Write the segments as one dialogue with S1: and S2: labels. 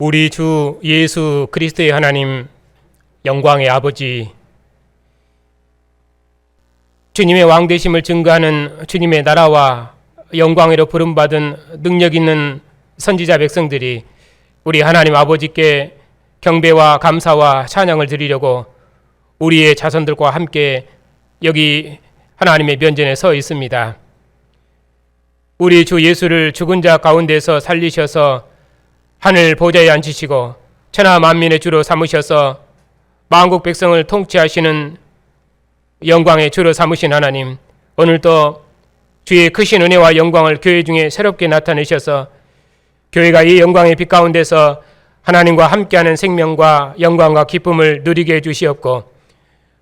S1: 우리 주 예수 그리스도의 하나님, 영광의 아버지, 주님의 왕되심을 증거하는 주님의 나라와 영광으로 부름받은 능력 있는 선지자 백성들이 우리 하나님 아버지께 경배와 감사와 찬양을 드리려고 우리의 자손들과 함께 여기 하나님의 면전에 서 있습니다. 우리 주 예수를 죽은 자 가운데서 살리셔서 하늘 보좌에 앉히시고 천하 만민의 주로 삼으셔서 만국 백성을 통치하시는 영광의 주로 삼으신 하나님, 오늘도 주의 크신 은혜와 영광을 교회 중에 새롭게 나타내셔서 교회가 이 영광의 빛 가운데서 하나님과 함께하는 생명과 영광과 기쁨을 누리게 해주시옵고,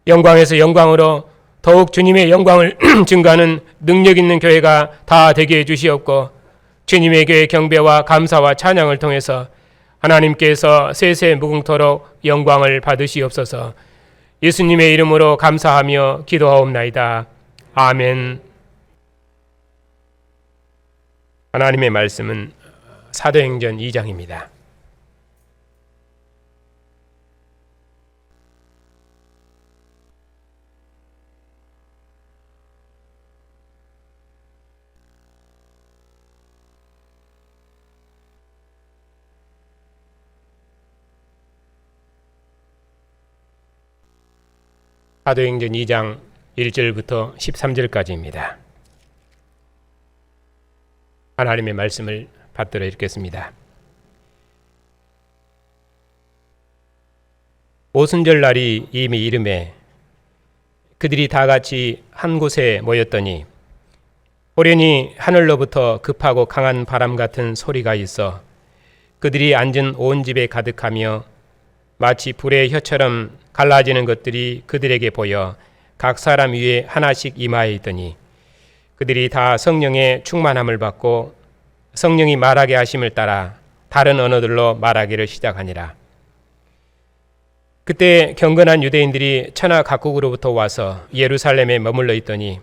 S1: 영광에서 영광으로 더욱 주님의 영광을 증거하는 능력 있는 교회가 다 되게 해주시옵고, 주님의 교회 경배와 감사와 찬양을 통해서 하나님께서 세세 무궁토록 영광을 받으시옵소서. 예수님의 이름으로 감사하며 기도하옵나이다. 아멘. 하나님의 말씀은 사도행전 2장입니다. 사도행전 2장 1절부터 13절까지입니다. 하나님의 말씀을 받들어 읽겠습니다. 오순절 날이 이미 이르매 그들이 다 같이 한 곳에 모였더니 호련히 하늘로부터 급하고 강한 바람 같은 소리가 있어 그들이 앉은 온 집에 가득하며 마치 불의 혀처럼 갈라지는 것들이 그들에게 보여 각 사람 위에 하나씩 임하여 있더니 그들이 다 성령의 충만함을 받고 성령이 말하게 하심을 따라 다른 언어들로 말하기를 시작하니라. 그때 경건한 유대인들이 천하 각국으로부터 와서 예루살렘에 머물러 있더니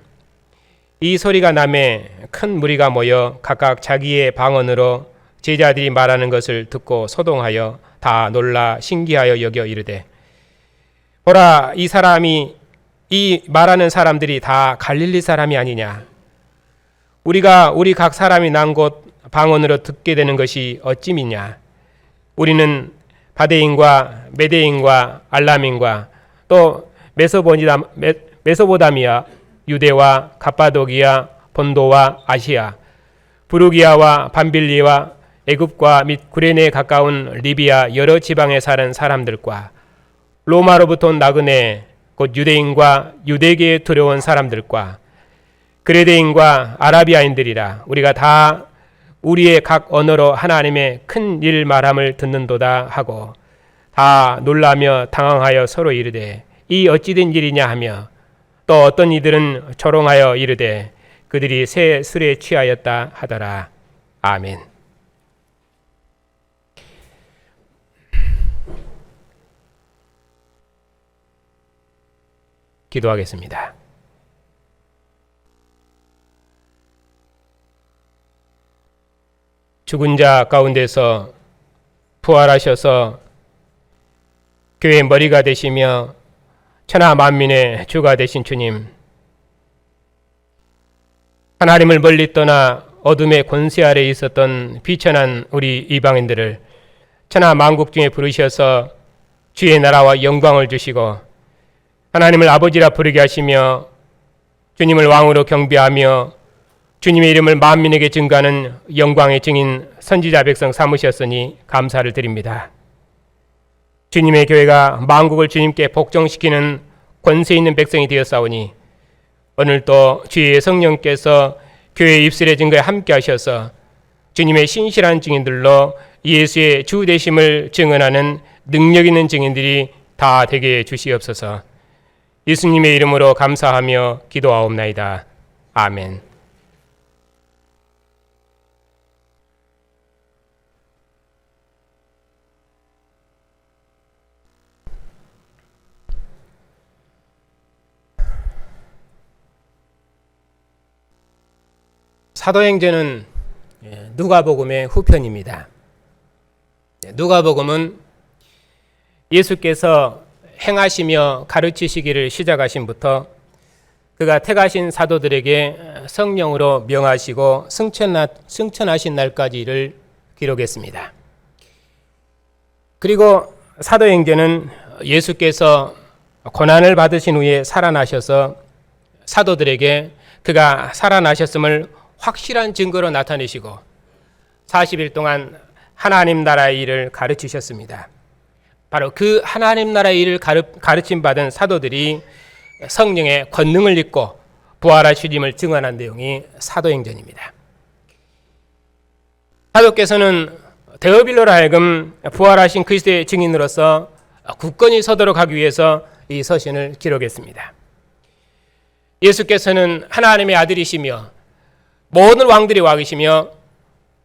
S1: 이 소리가 나매 큰 무리가 모여 각각 자기의 방언으로 제자들이 말하는 것을 듣고 소동하여 다 놀라 신기하여 여겨 이르되, 보라, 이 말하는 사람들이 다 갈릴리 사람이 아니냐? 우리가 우리 각 사람이 난 곳 방언으로 듣게 되는 것이 어찌미냐? 우리는 바데인과 메데인과 알람인과 또 메소보다미아, 유대와 갑바도기아, 본도와 아시아, 부르기아와 밤빌리와 애굽과 및 구레네에 가까운 리비아 여러 지방에 사는 사람들과 로마로부터 온 나그네 곧 유대인과 유대계에 들어온 사람들과 그레데인과 아라비아인들이라, 우리가 다 우리의 각 언어로 하나님의 큰 일 말함을 듣는도다 하고 다 놀라며 당황하여 서로 이르되 이 어찌된 일이냐 하며, 또 어떤 이들은 조롱하여 이르되 그들이 새 술에 취하였다 하더라. 아멘. 기도하겠습니다. 죽은 자 가운데서 부활하셔서 교회의 머리가 되시며 천하 만민의 주가 되신 주님, 하나님을 멀리 떠나 어둠의 권세 아래 있었던 비천한 우리 이방인들을 천하 만국 중에 부르셔서 주의 나라와 영광을 주시고 하나님을 아버지라 부르게 하시며 주님을 왕으로 경배하며 주님의 이름을 만민에게 증거하는 영광의 증인 선지자 백성 삼으셨으니 감사를 드립니다. 주님의 교회가 만국을 주님께 복종시키는 권세 있는 백성이 되었사오니 오늘도 주의 성령께서 교회의 입술의 증거에 함께 하셔서 주님의 신실한 증인들로 예수의 주 되심을 증언하는 능력 있는 증인들이 다 되게 해주시옵소서. 예수님의 이름으로 감사하며 기도하옵나이다. 아멘. 사도행전은 누가복음의 후편입니다. 누가복음은 예수께서 행하시며 가르치시기를 시작하신부터 그가 택하신 사도들에게 성령으로 명하시고 승천하신 날까지를 기록했습니다. 그리고 사도행전은 예수께서 고난을 받으신 후에 살아나셔서 사도들에게 그가 살아나셨음을 확실한 증거로 나타내시고 40일 동안 하나님 나라의 일을 가르치셨습니다. 바로 그 하나님 나라의 일을 가르침 받은 사도들이 성령의 권능을 입고 부활하신 주님을 증언한 내용이 사도행전입니다. 사도께서는 데오빌로로 하여금 부활하신 그리스도의 증인으로서 굳건히 서도록 하기 위해서 이 서신을 기록했습니다. 예수께서는 하나님의 아들이시며 모든 왕들의 왕이시며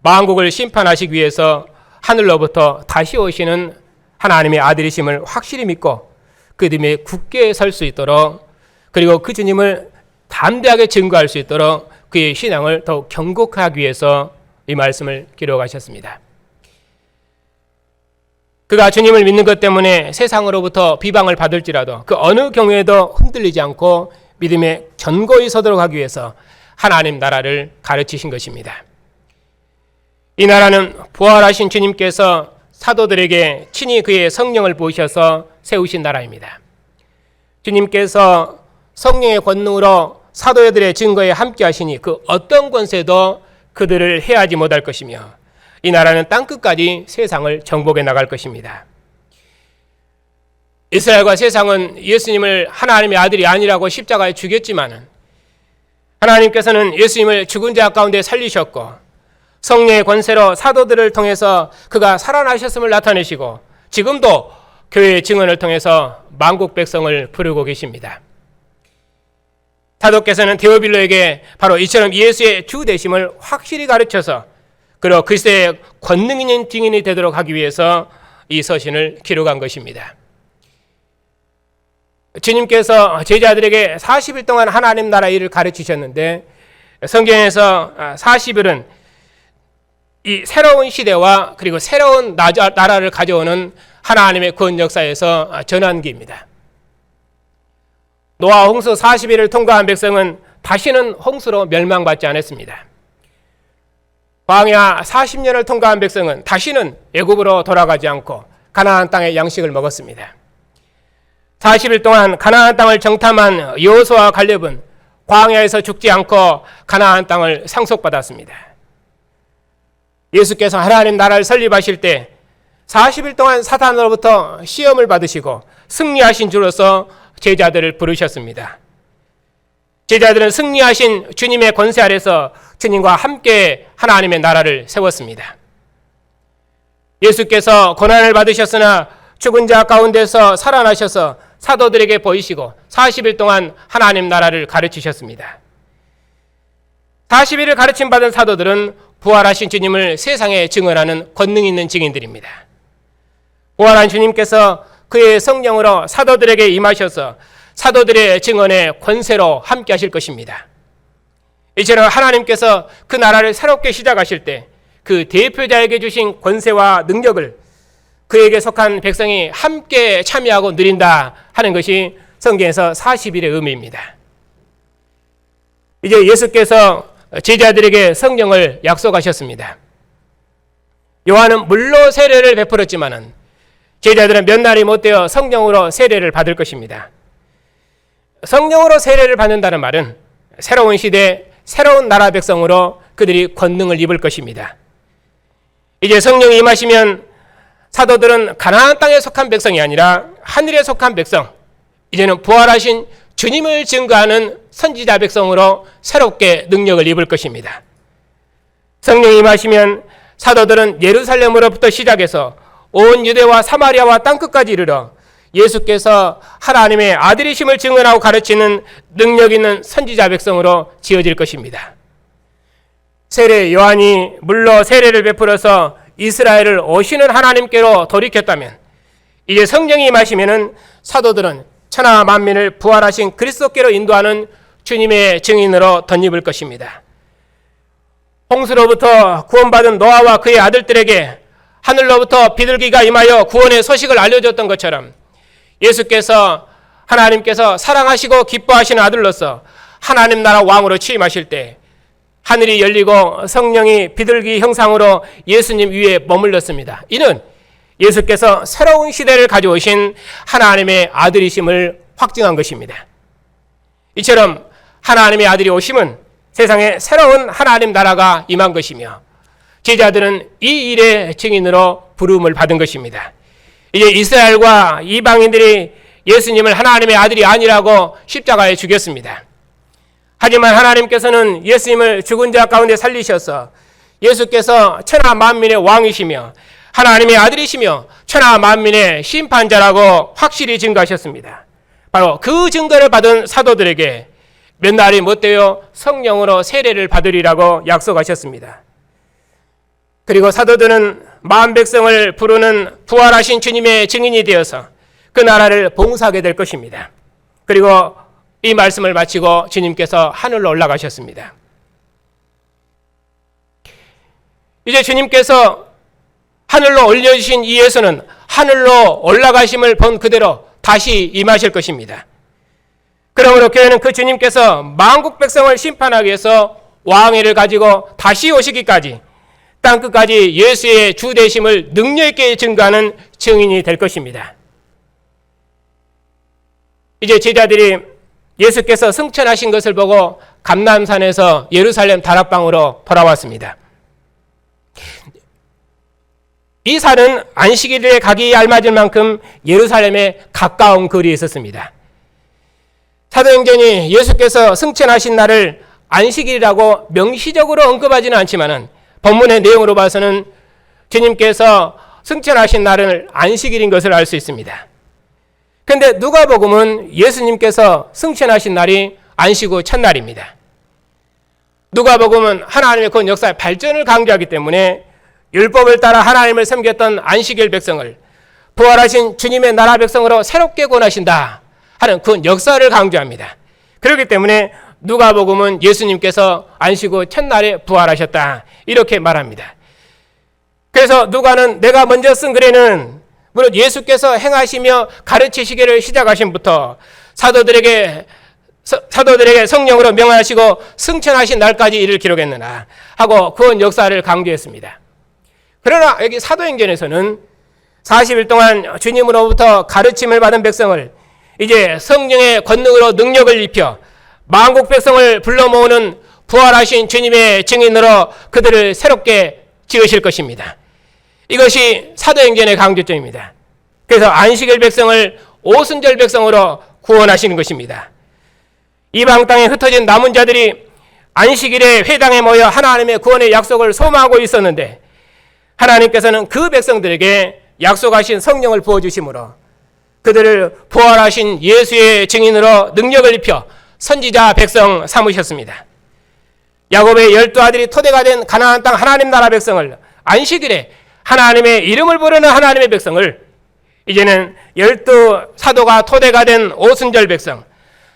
S1: 만국을 심판하시기 위해서 하늘로부터 다시 오시는 하나님의 아들이심을 확실히 믿고 그 믿음에 굳게 설 수 있도록, 그리고 그 주님을 담대하게 증거할 수 있도록 그의 신앙을 더욱 견고하기 위해서 이 말씀을 기록하셨습니다. 그가 주님을 믿는 것 때문에 세상으로부터 비방을 받을지라도 그 어느 경우에도 흔들리지 않고 믿음에 견고히 서도록 하기 위해서 하나님 나라를 가르치신 것입니다. 이 나라는 부활하신 주님께서 사도들에게 친히 그의 성령을 부으셔서 세우신 나라입니다. 주님께서 성령의 권능으로 사도들의 증거에 함께 하시니 그 어떤 권세도 그들을 해하지 못할 것이며 이 나라는 땅끝까지 세상을 정복해 나갈 것입니다. 이스라엘과 세상은 예수님을 하나님의 아들이 아니라고 십자가에 죽였지만 하나님께서는 예수님을 죽은 자 가운데 살리셨고 성령의 권세로 사도들을 통해서 그가 살아나셨음을 나타내시고 지금도 교회의 증언을 통해서 만국 백성을 부르고 계십니다. 사도께서는 데오빌로에게 바로 이처럼 예수의 주 되심을 확실히 가르쳐서 그리고 그리스도의 권능 있는 증인이 되도록 하기 위해서 이 서신을 기록한 것입니다. 주님께서 제자들에게 40일 동안 하나님 나라 일을 가르치셨는데 성경에서 40일은 이 새로운 시대와 그리고 새로운 나라를 가져오는 하나님의 구원 역사에서 전환기입니다. 노아 홍수 40일을 통과한 백성은 다시는 홍수로 멸망받지 않았습니다. 광야 40년을 통과한 백성은 다시는 애굽으로 돌아가지 않고 가나안 땅의 양식을 먹었습니다. 40일 동안 가나안 땅을 정탐한 여호수아와 갈렙은 광야에서 죽지 않고 가나안 땅을 상속받았습니다. 예수께서 하나님 나라를 설립하실 때 40일 동안 사탄으로부터 시험을 받으시고 승리하신 주로서 제자들을 부르셨습니다. 제자들은 승리하신 주님의 권세 아래서 주님과 함께 하나님의 나라를 세웠습니다. 예수께서 고난을 받으셨으나 죽은 자 가운데서 살아나셔서 사도들에게 보이시고 40일 동안 하나님 나라를 가르치셨습니다. 40일을 가르침받은 사도들은 부활하신 주님을 세상에 증언하는 권능 있는 증인들입니다. 부활한 주님께서 그의 성령으로 사도들에게 임하셔서 사도들의 증언에 권세로 함께 하실 것입니다. 이처럼 하나님께서 그 나라를 새롭게 시작하실 때 그 대표자에게 주신 권세와 능력을 그에게 속한 백성이 함께 참여하고 누린다 하는 것이 성경에서 40일의 의미입니다. 이제 예수께서 제자들에게 성령을 약속하셨습니다. 요한은 물로 세례를 베풀었지만은 제자들은 몇 날이 못 되어 성령으로 세례를 받을 것입니다. 성령으로 세례를 받는다는 말은 새로운 시대, 새로운 나라 백성으로 그들이 권능을 입을 것입니다. 이제 성령이 임하시면 사도들은 가나안 땅에 속한 백성이 아니라 하늘에 속한 백성, 이제는 부활하신 주님을 증거하는 선지자 백성으로 새롭게 능력을 입을 것입니다. 성령이 임하시면 사도들은 예루살렘으로부터 시작해서 온 유대와 사마리아와 땅끝까지 이르러 예수께서 하나님의 아들이심을 증언하고 가르치는 능력 있는 선지자 백성으로 지어질 것입니다. 세례 요한이 물로 세례를 베풀어서 이스라엘을 오시는 하나님께로 돌이켰다면 이제 성령이 임하시면은 사도들은 천하 만민을 부활하신 그리스도께로 인도하는 주님의 증인으로 덧입을 것입니다. 홍수로부터 구원받은 노아와 그의 아들들에게 하늘로부터 비둘기가 임하여 구원의 소식을 알려줬던 것처럼 예수께서 하나님께서 사랑하시고 기뻐하시는 아들로서 하나님 나라 왕으로 취임하실 때 하늘이 열리고 성령이 비둘기 형상으로 예수님 위에 머물렀습니다. 이는 예수께서 새로운 시대를 가져오신 하나님의 아들이심을 확증한 것입니다. 이처럼 하나님의 아들이 오심은 세상에 새로운 하나님 나라가 임한 것이며 제자들은 이 일의 증인으로 부름을 받은 것입니다. 이제 이스라엘과 이방인들이 예수님을 하나님의 아들이 아니라고 십자가에 죽였습니다. 하지만 하나님께서는 예수님을 죽은 자 가운데 살리셔서 예수께서 천하 만민의 왕이시며 하나님의 아들이시며 천하 만민의 심판자라고 확실히 증거하셨습니다. 바로 그 증거를 받은 사도들에게 몇 날이 못되어 성령으로 세례를 받으리라고 약속하셨습니다. 그리고 사도들은 만 백성을 부르는 부활하신 주님의 증인이 되어서 그 나라를 봉사하게 될 것입니다. 그리고 이 말씀을 마치고 주님께서 하늘로 올라가셨습니다. 이제 주님께서 하늘로 올려주신 이 예수는 하늘로 올라가심을 본 그대로 다시 임하실 것입니다. 그러므로 교회는 그 주님께서 만국 백성을 심판하기 위해서 왕위를 가지고 다시 오시기까지 땅끝까지 예수의 주 되심을 능력 있게 증거하는 증인이 될 것입니다. 이제 제자들이 예수께서 승천하신 것을 보고 감람산에서 예루살렘 다락방으로 돌아왔습니다. 이 산은 안식일에 가기 알맞을 만큼 예루살렘에 가까운 거리에 있었습니다. 사도행전이 예수께서 승천하신 날을 안식일이라고 명시적으로 언급하지는 않지만은 본문의 내용으로 봐서는 주님께서 승천하신 날은 안식일인 것을 알 수 있습니다. 그런데 누가복음은 예수님께서 승천하신 날이 안식 후 첫날입니다. 누가복음은 하나님의 그 역사의 발전을 강조하기 때문에 율법을 따라 하나님을 섬겼던 안식일 백성을 부활하신 주님의 나라 백성으로 새롭게 구원하신다 하는 그 역사를 강조합니다. 그렇기 때문에 누가복음은 예수님께서 안식 후 첫날에 부활하셨다 이렇게 말합니다. 그래서 누가는 내가 먼저 쓴 글에는 물론 예수께서 행하시며 가르치시기를 시작하신부터 사도들에게 성령으로 명하시고 승천하신 날까지 이를 기록했느나 하고 그 역사를 강조했습니다. 그러나 여기 사도행전에서는 40일 동안 주님으로부터 가르침을 받은 백성을 이제 성령의 권능으로 능력을 입혀 만국 백성을 불러 모으는 부활하신 주님의 증인으로 그들을 새롭게 지으실 것입니다. 이것이 사도행전의 강조점입니다. 그래서 안식일 백성을 오순절 백성으로 구원하시는 것입니다. 이방 땅에 흩어진 남은 자들이 안식일에 회당에 모여 하나님의 구원의 약속을 소망하고 있었는데 하나님께서는 그 백성들에게 약속하신 성령을 부어주심으로 그들을 부활하신 예수의 증인으로 능력을 입혀 선지자 백성 삼으셨습니다. 야곱의 12아들이 토대가 된 가나안 땅 하나님 나라 백성을 안식일에 하나님의 이름을 부르는 하나님의 백성을 이제는 12사도가 토대가 된 오순절 백성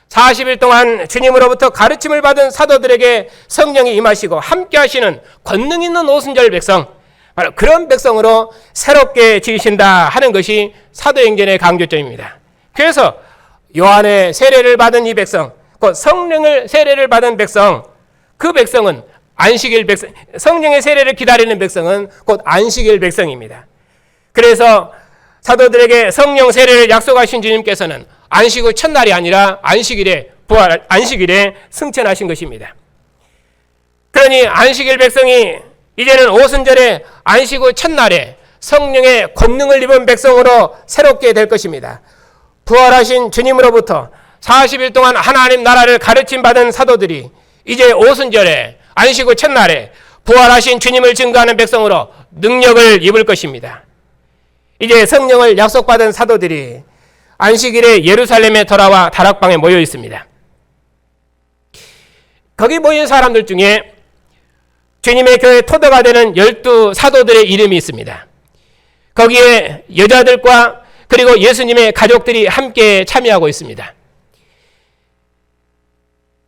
S1: 40일 동안 주님으로부터 가르침을 받은 사도들에게 성령이 임하시고 함께 하시는 권능 있는 오순절 백성 바로 그런 백성으로 새롭게 지으신다 하는 것이 사도행전의 강조점입니다. 그래서 요한의 세례를 받은 이 백성 곧 성령을 세례를 받은 백성 그 백성은 안식일 백성 성령의 세례를 기다리는 백성은 곧 안식일 백성입니다. 그래서 사도들에게 성령 세례를 약속하신 주님께서는 안식 후 첫날이 아니라 안식일에 승천하신 것입니다. 그러니 안식일 백성이 이제는 오순절에 안식 후 첫날에 성령의 권능을 입은 백성으로 새롭게 될 것입니다. 부활하신 주님으로부터 40일 동안 하나님 나라를 가르침 받은 사도들이 이제 오순절에 안식 후 첫날에 부활하신 주님을 증거하는 백성으로 능력을 입을 것입니다. 이제 성령을 약속받은 사도들이 안식일에 예루살렘에 돌아와 다락방에 모여 있습니다. 거기 모인 사람들 중에 주님의 교회 토대가 되는 12사도들의 이름이 있습니다. 거기에 여자들과 그리고 예수님의 가족들이 함께 참여하고 있습니다.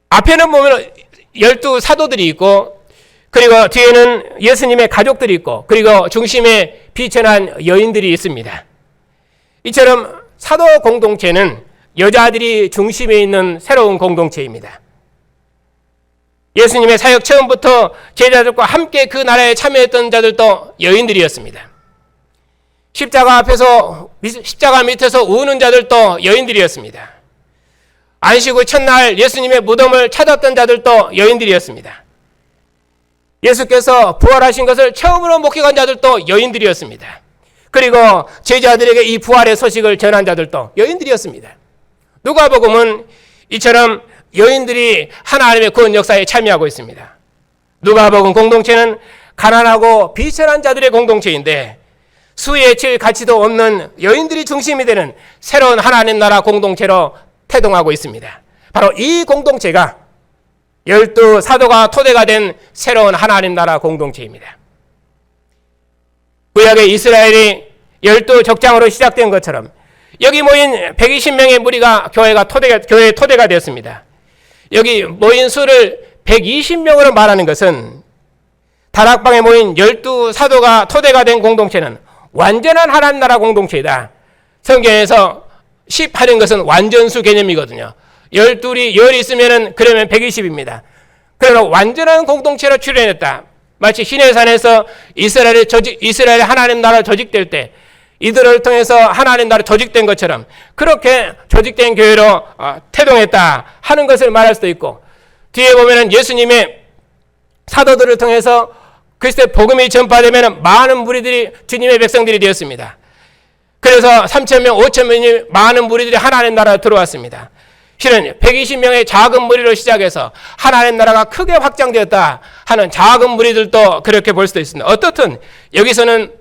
S1: 앞에는 보면 12사도들이 있고 그리고 뒤에는 예수님의 가족들이 있고 그리고 중심에 비천한 여인들이 있습니다. 이처럼 사도 공동체는 여자들이 중심에 있는 새로운 공동체입니다. 예수님의 사역 처음부터 제자들과 함께 그 나라에 참여했던 자들도 여인들이었습니다. 십자가 밑에서 우는 자들도 여인들이었습니다. 안식 후 첫날 예수님의 무덤을 찾았던 자들도 여인들이었습니다. 예수께서 부활하신 것을 처음으로 목격한 자들도 여인들이었습니다. 그리고 제자들에게 이 부활의 소식을 전한 자들도 여인들이었습니다. 누가복음은 이처럼 여인들이 하나님의 구원 역사에 참여하고 있습니다. 누가복음 공동체는 가난하고 비천한 자들의 공동체인데 수에 칠 가치도 없는 여인들이 중심이 되는 새로운 하나님 나라 공동체로 태동하고 있습니다. 바로 이 공동체가 12사도가 토대가 된 새로운 하나님 나라 공동체입니다. 구약의 이스라엘이 12족장으로 시작된 것처럼 여기 모인 120명의 무리가 교회의 토대가 되었습니다. 여기 모인 수를 120명으로 말하는 것은 다락방에 모인 12사도가 토대가 된 공동체는 완전한 하나님 나라 공동체이다. 성경에서 10 하는 것은 완전수 개념이거든요. 12이 10이 있으면 그러면 120입니다. 그러나 완전한 공동체로 출현했다. 마치 시내산에서 이스라엘 하나님 나라 조직될 때 이들을 통해서 하나님 나라 조직된 것처럼 그렇게 조직된 교회로 태동했다 하는 것을 말할 수도 있고, 뒤에 보면은 예수님의 사도들을 통해서 그리스도의 복음이 전파되면 많은 무리들이 주님의 백성들이 되었습니다. 그래서 3,000명, 5,000명이 많은 무리들이 하나님 나라에 들어왔습니다. 실은 120명의 작은 무리로 시작해서 하나님 나라가 크게 확장되었다 하는 작은 무리들도 그렇게 볼 수도 있습니다. 어떻든 여기서는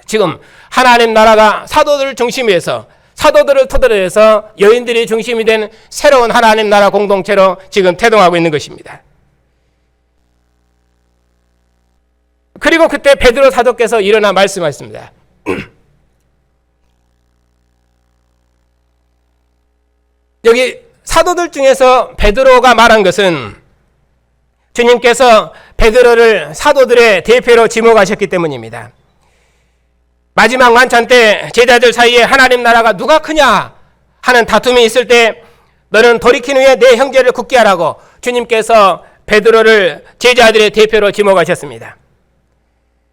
S1: 지금 하나님 나라가 사도들을 중심으로 해서 사도들을 토대로 해서 여인들이 중심이 된 새로운 하나님 나라 공동체로 지금 태동하고 있는 것입니다. 그리고 그때 베드로 사도께서 일어나 말씀하셨습니다. 여기 사도들 중에서 베드로가 말한 것은 주님께서 베드로를 사도들의 대표로 지목하셨기 때문입니다. 마지막 만찬 때 제자들 사이에 하나님 나라가 누가 크냐 하는 다툼이 있을 때 너는 돌이킨 후에 내 형제를 굳게 하라고 주님께서 베드로를 제자들의 대표로 지목하셨습니다.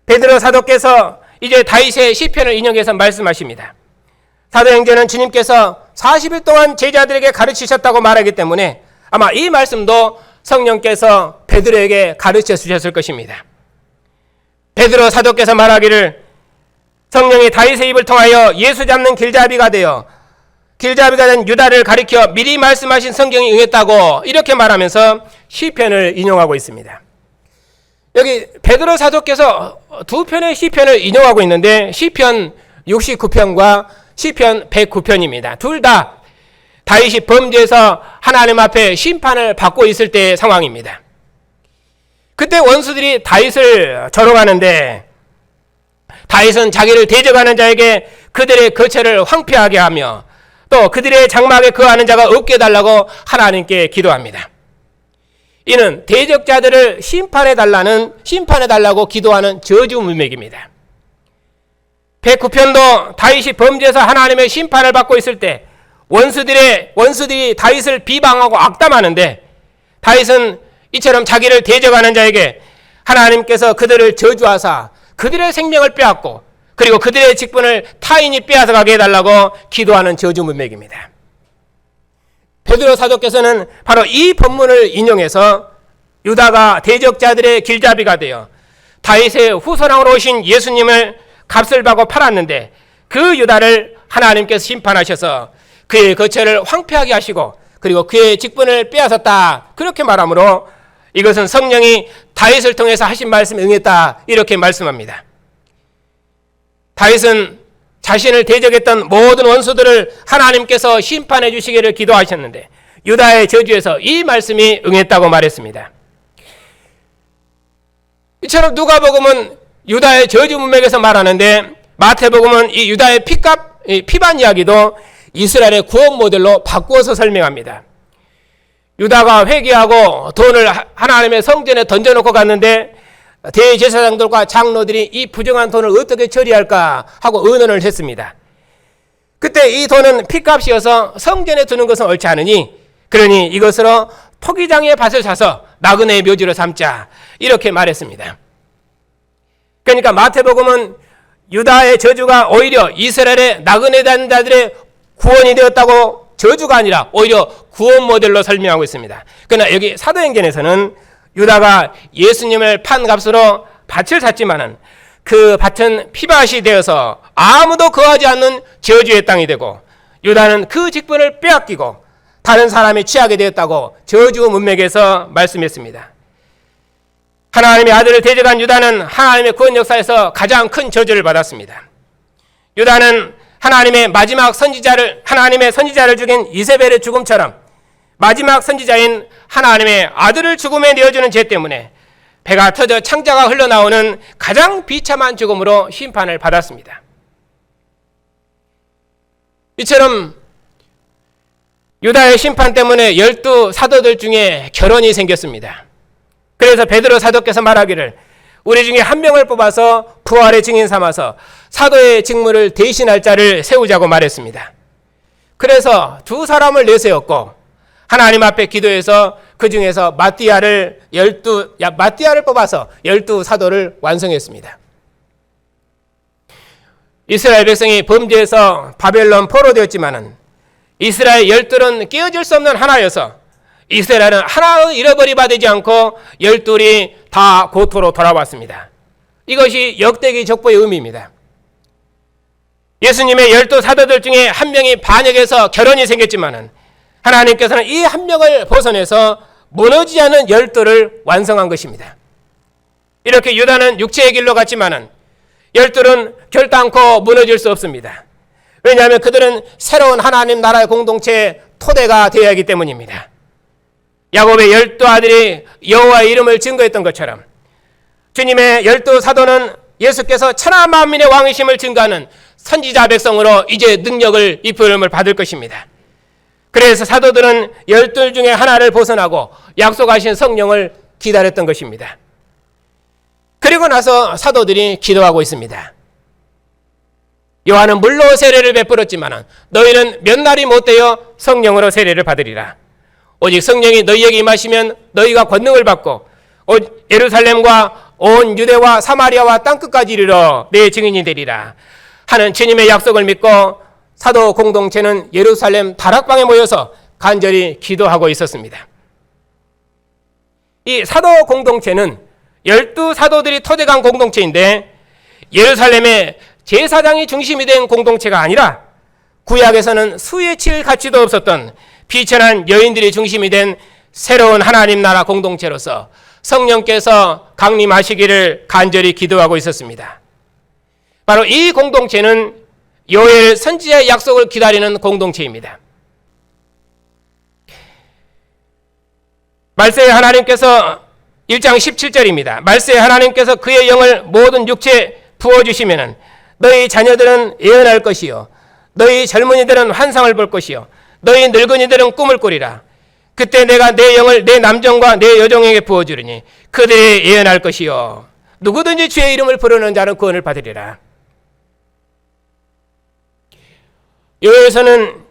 S1: 베드로 사도께서 이제 다윗의 시편을 인용해서 말씀하십니다. 사도행전은 주님께서 40일 동안 제자들에게 가르치셨다고 말하기 때문에 아마 이 말씀도 성령께서 베드로에게 가르쳐 주셨을 것입니다. 베드로 사도께서 말하기를 성령이 다윗의 입을 통하여 예수 잡는 길잡이가 되어 길잡이가 된 유다를 가리켜 미리 말씀하신 성경이 응했다고 이렇게 말하면서 시편을 인용하고 있습니다. 여기 베드로 사도께서 두 편의 시편을 인용하고 있는데 시편 69편과 시편 109편입니다. 둘 다 다윗이 범죄해서 하나님 앞에 심판을 받고 있을 때의 상황입니다. 그때 원수들이 다윗을 조롱하는데 다윗은 자기를 대적하는 자에게 그들의 거처를 황폐하게 하며 또 그들의 장막에 거하는 자가 없게 해달라고 하나님께 기도합니다. 이는 대적자들을 심판해달라고 기도하는 저주 문맥입니다. 109편도 다윗이 범죄해서 하나님의 심판을 받고 있을 때 원수들이 다윗을 비방하고 악담하는데 다윗은 이처럼 자기를 대적하는 자에게 하나님께서 그들을 저주하사 그들의 생명을 빼앗고 그리고 그들의 직분을 타인이 빼앗아가게 해달라고 기도하는 저주 문맥입니다. 베드로 사도께서는 바로 이 본문을 인용해서 유다가 대적자들의 길잡이가 되어 다윗의 후손왕으로 오신 예수님을 값을 받고 팔았는데 그 유다를 하나님께서 심판하셔서 그의 거처를 황폐하게 하시고 그리고 그의 직분을 빼앗았다 그렇게 말하므로 이것은 성령이 다윗을 통해서 하신 말씀에 응했다 이렇게 말씀합니다. 다윗은 자신을 대적했던 모든 원수들을 하나님께서 심판해 주시기를 기도하셨는데 유다의 저주에서 이 말씀이 응했다고 말했습니다. 이처럼 누가복음은 유다의 저주 문맥에서 말하는데 마태복음은 이 유다의 피반 이야기도 이스라엘의 구원 모델로 바꾸어서 설명합니다. 유다가 회개하고 돈을 하나님의 성전에 던져놓고 갔는데 대제사장들과 장로들이 이 부정한 돈을 어떻게 처리할까 하고 의논을 했습니다. 그때 이 돈은 핏값이어서 성전에 두는 것은 옳지 않으니 그러니 이것으로 토기장의 밭을 사서 나그네의 묘지로 삼자 이렇게 말했습니다. 그러니까 마태복음은 유다의 저주가 오히려 이스라엘의 나그네된 자들의 구원이 되었다고 저주가 아니라 오히려 구원 모델로 설명하고 있습니다. 그러나 여기 사도행전에서는 유다가 예수님을 판 값으로 밭을 샀지만은 그 밭은 피밭이 되어서 아무도 거하지 않는 저주의 땅이 되고 유다는 그 직분을 빼앗기고 다른 사람이 취하게 되었다고 저주 문맥에서 말씀했습니다. 하나님의 아들을 대적한 유다는 하나님의 구원 역사에서 가장 큰 저주를 받았습니다. 유다는 하나님의 선지자를 죽인 이세벨의 죽음처럼 마지막 선지자인 하나님의 아들을 죽음에 내어주는 죄 때문에 배가 터져 창자가 흘러나오는 가장 비참한 죽음으로 심판을 받았습니다. 이처럼 유다의 심판 때문에 12 사도들 중에 결혼이 생겼습니다. 그래서 베드로 사도께서 말하기를 우리 중에 한 명을 뽑아서 부활의 증인 삼아서 사도의 직무를 대신할 자를 세우자고 말했습니다. 그래서 두 사람을 내세웠고 하나님 앞에 기도해서 그 중에서 마띠아를 뽑아서 12 사도를 완성했습니다. 이스라엘 백성이 범죄해서 바벨론 포로되었지만은 이스라엘 12은 깨어질 수 없는 하나여서 이스라엘은 하나도 잃어버리바 되지 않고 12이 다 고토로 돌아왔습니다. 이것이 역대기 족보의 의미입니다. 예수님의 12 사도들 중에 한 명이 반역해서 결혼이 생겼지만은 하나님께서는 이 한 명을 벗어내서 무너지지 않은 12를 완성한 것입니다. 이렇게 유다는 육체의 길로 갔지만은 12는 결단코 무너질 수 없습니다. 왜냐하면 그들은 새로운 하나님 나라의 공동체의 토대가 되어야 하기 때문입니다. 야곱의 12 아들이 여호와의 이름을 증거했던 것처럼 주님의 12 사도는 예수께서 천하 만민의 왕이심을 증거하는 선지자 백성으로 이제 능력을 입힘을 받을 것입니다. 그래서 사도들은 12 중에 하나를 벗어나고 약속하신 성령을 기다렸던 것입니다. 그리고 나서 사도들이 기도하고 있습니다. 요한은 물로 세례를 베풀었지만 너희는 몇 날이 못되어 성령으로 세례를 받으리라. 오직 성령이 너희에게 임하시면 너희가 권능을 받고 예루살렘과 온 유대와 사마리아와 땅끝까지 이르러 내 증인이 되리라 하는 주님의 약속을 믿고 사도 공동체는 예루살렘 다락방에 모여서 간절히 기도하고 있었습니다. 이 사도 공동체는 12 사도들이 토대간 공동체인데 예루살렘의 제사장이 중심이 된 공동체가 아니라 구약에서는 수에 칠 가치도 없었던 비천한 여인들이 중심이 된 새로운 하나님 나라 공동체로서 성령께서 강림하시기를 간절히 기도하고 있었습니다. 바로 이 공동체는 요엘 선지자의 약속을 기다리는 공동체입니다. 말세에 하나님께서 1장 17절입니다. 말세에 하나님께서 그의 영을 모든 육체에 부어주시면 너희 자녀들은 예언할 것이요 너희 젊은이들은 환상을 볼 것이요 너희 늙은이들은 꿈을 꾸리라. 그때 내가 내 영을 내 남종과 내 여종에게 부어주리니 그들이 예언할 것이요 누구든지 주의 이름을 부르는 자는 구원을 받으리라. 여기에서는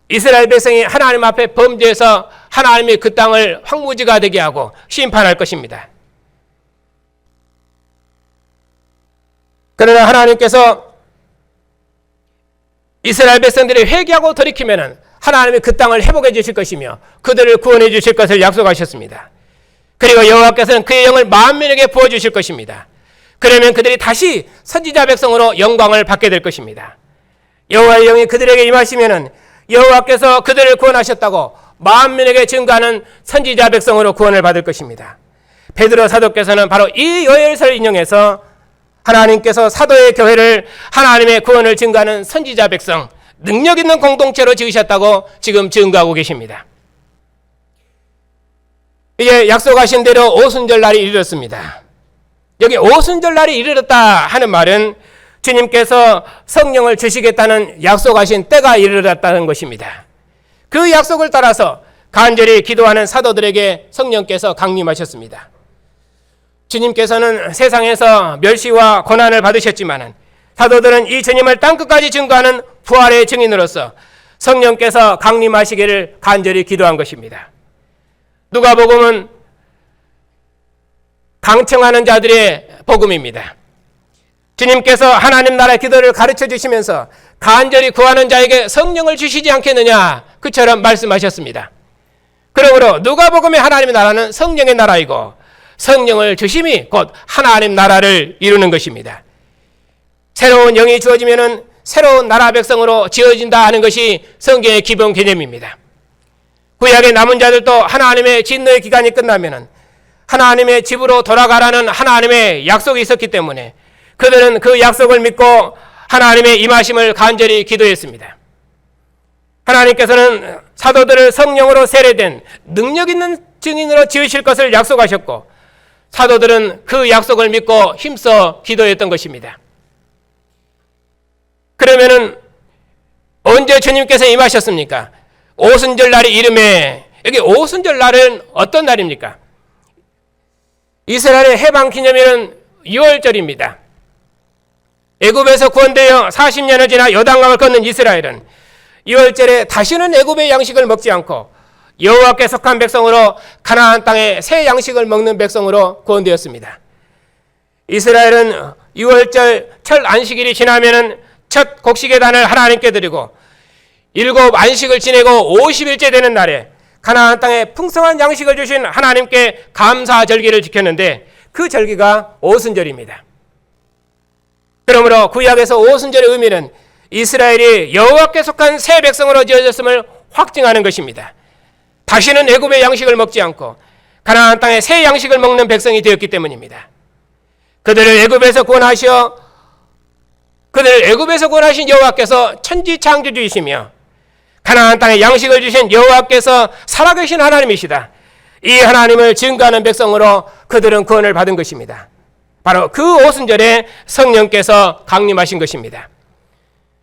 S1: 이스라엘 백성이 하나님 앞에 범죄해서 하나님이 그 땅을 황무지가 되게 하고 심판할 것입니다. 그러나 하나님께서 이스라엘 백성들이 회개하고 돌이키면 하나님이 그 땅을 회복해 주실 것이며 그들을 구원해 주실 것을 약속하셨습니다. 그리고 여호와께서는 그의 영을 만민에게 부어주실 것입니다. 그러면 그들이 다시 선지자 백성으로 영광을 받게 될 것입니다. 여호와의 영이 그들에게 임하시면 여호와께서 그들을 구원하셨다고 만민에게 증거하는 선지자 백성으로 구원을 받을 것입니다. 베드로 사도께서는 바로 이 요엘서를 인용해서 하나님께서 사도의 교회를 하나님의 구원을 증거하는 선지자 백성, 능력 있는 공동체로 지으셨다고 지금 증거하고 계십니다. 이제 약속하신 대로 오순절날이 이르렀습니다. 여기 오순절날이 이르렀다 하는 말은 주님께서 성령을 주시겠다는 약속하신 때가 이르렀다는 것입니다. 그 약속을 따라서 간절히 기도하는 사도들에게 성령께서 강림하셨습니다. 주님께서는 세상에서 멸시와 고난을 받으셨지만 사도들은 이 주님을 땅끝까지 증거하는 부활의 증인으로서 성령께서 강림하시기를 간절히 기도한 것입니다. 누가복음은 강청하는 자들의 복음입니다. 주님께서 하나님 나라의 기도를 가르쳐 주시면서 간절히 구하는 자에게 성령을 주시지 않겠느냐, 그처럼 말씀하셨습니다. 그러므로 누가복음의 하나님의 나라는 성령의 나라이고 성령을 주심이 곧 하나님 나라를 이루는 것입니다. 새로운 영이 주어지면은 새로운 나라 백성으로 지어진다 하는 것이 성경의 기본 개념입니다. 구약의 남은 자들도 하나님의 진노의 기간이 끝나면은 하나님의 집으로 돌아가라는 하나님의 약속이 있었기 때문에 그들은 그 약속을 믿고 하나님의 임하심을 간절히 기도했습니다. 하나님께서는 사도들을 성령으로 세례된 능력 있는 증인으로 지으실 것을 약속하셨고 사도들은 그 약속을 믿고 힘써 기도했던 것입니다. 그러면은 언제 주님께서 임하셨습니까? 오순절 날이 이름에, 여기 오순절 날은 어떤 날입니까? 이스라엘의 해방 기념일은 6월절입니다. 애굽에서 구원되어 40년을 지나 요단강을 건넌 이스라엘은 6월절에 다시는 애굽의 양식을 먹지 않고 여호와께 속한 백성으로 가나안 땅의 새 양식을 먹는 백성으로 구원되었습니다. 이스라엘은 6월절 첫 안식일이 지나면은 첫 곡식의단을 하나님께 드리고 7 안식을 지내고 50일째 되는 날에 가나안 땅에 풍성한 양식을 주신 하나님께 감사 절기를 지켰는데 그 절기가 오순절입니다. 그러므로 구약에서 오순절의 의미는 이스라엘이 여호와께 속한 새 백성으로 지어졌음을 확증하는 것입니다. 다시는 애굽의 양식을 먹지 않고 가나안 땅의 새 양식을 먹는 백성이 되었기 때문입니다. 그들을 애굽에서 구원하신 여호와께서 천지 창조주이시며 가나안 땅에 양식을 주신 여호와께서 살아계신 하나님이시다. 이 하나님을 증거하는 백성으로 그들은 구원을 받은 것입니다. 바로 그 오순절에 성령께서 강림하신 것입니다.